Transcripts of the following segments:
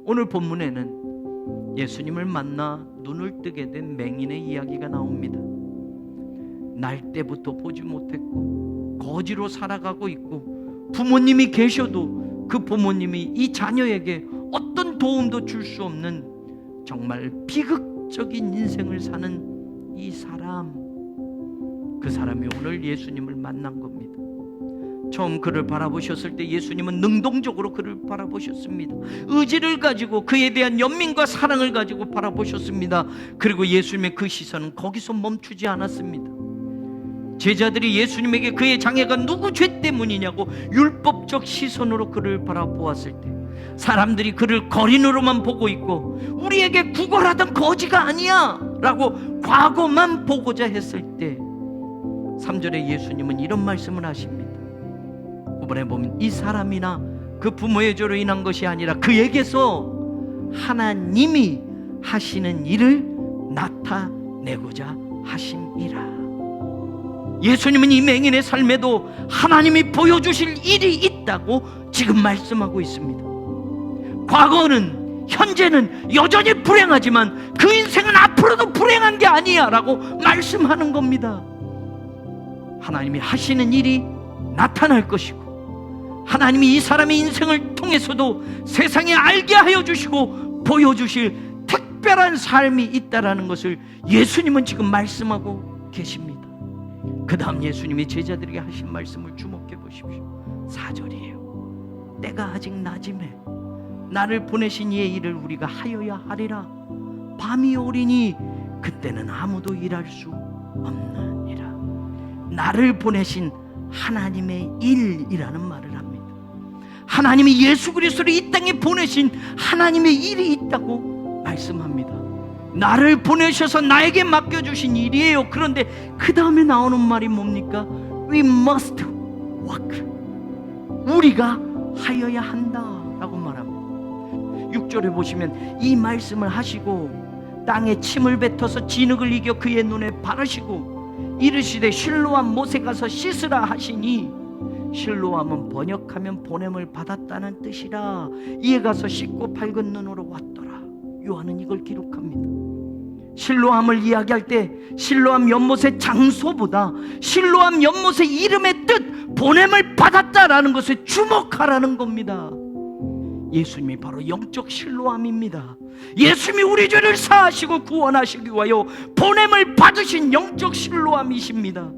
오늘 본문에는 예수님을 만나 눈을 뜨게 된 맹인의 이야기가 나옵니다. 날 때부터 보지 못했고 거지로 살아가고 있고 부모님이 계셔도 그 부모님이 이 자녀에게 어떤 도움도 줄 수 없는 정말 비극적인 인생을 사는 이 사람, 그 사람이 오늘 예수님을 만난 겁니다. 처음 그를 바라보셨을 때 예수님은 능동적으로 그를 바라보셨습니다. 의지를 가지고 그에 대한 연민과 사랑을 가지고 바라보셨습니다. 그리고 예수님의 그 시선은 거기서 멈추지 않았습니다. 제자들이 예수님에게 그의 장애가 누구 죄 때문이냐고 율법적 시선으로 그를 바라보았을 때 사람들이 그를 거린으로만 보고 있고 우리에게 구걸하던 거지가 아니야 라고 과거만 보고자 했을 때 3절에 예수님은 이런 말씀을 하십니다. 5번에 보면 이 사람이나 그 부모의 죄로 인한 것이 아니라 그에게서 하나님이 하시는 일을 나타내고자 하심이라. 예수님은 이 맹인의 삶에도 하나님이 보여주실 일이 있다고 지금 말씀하고 있습니다. 과거는, 현재는 여전히 불행하지만 그 인생은 앞으로도 불행한 게 아니야 라고 말씀하는 겁니다. 하나님이 하시는 일이 나타날 것이고 하나님이 이 사람의 인생을 통해서도 세상에 알게 하여 주시고 보여주실 특별한 삶이 있다라는 것을 예수님은 지금 말씀하고 계십니다. 그 다음 예수님이 제자들에게 하신 말씀을 주목해 보십시오. 4절이에요. 때가 아직 낮음에 나를 보내신 이의 일을 우리가 하여야 하리라. 밤이 오리니 그때는 아무도 일할 수 없느니라. 나를 보내신 하나님의 일이라는 말을 합니다. 하나님이 예수 그리스도를 이 땅에 보내신 하나님의 일이 있다고 말씀합니다. 나를 보내셔서 나에게 맡겨주신 일이에요. 그런데 그 다음에 나오는 말이 뭡니까? We must work. 우리가 하여야 한다 라고 말합니다. 6절에 보시면 이 말씀을 하시고 땅에 침을 뱉어서 진흙을 이겨 그의 눈에 바르시고 이르시되 실로암 못에 가서 씻으라 하시니, 실로암은 번역하면 보냄을 받았다는 뜻이라. 이에 가서 씻고 밝은 눈으로 왔더라. 요한은 이걸 기록합니다. 실로암을 이야기할 때 실로암 연못의 장소보다 실로암 연못의 이름의 뜻, 보냄을 받았다라는 것에 주목하라는 겁니다. 예수님이 바로 영적 실로암입니다. 예수님이 우리 죄를 사하시고 구원하시기 위하여 보냄을 받으신 영적 실로암이십니다.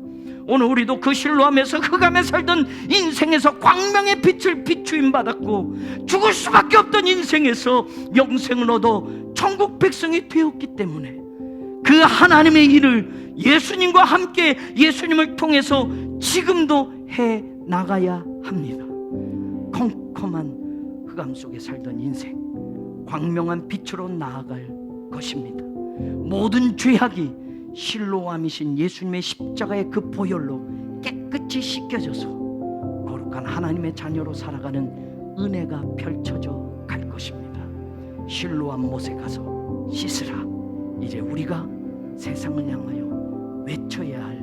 오늘 우리도 그 실로암에서 흑암에 살던 인생에서 광명의 빛을 비추임 받았고 죽을 수밖에 없던 인생에서 영생을 얻어 천국 백성이 되었기 때문에 그 하나님의 일을 예수님과 함께 예수님을 통해서 지금도 해 나가야 합니다. 컴컴한 흑암 속에 살던 인생, 광명한 빛으로 나아갈 것입니다. 모든 죄악이 실로암이신 예수님의 십자가의 그 보혈로 깨끗이 씻겨져서 거룩한 하나님의 자녀로 살아가는 은혜가 펼쳐져 갈 것입니다. 실로암 못에 가서 씻으라. 이제 우리가 세상을 향하여 외쳐야 할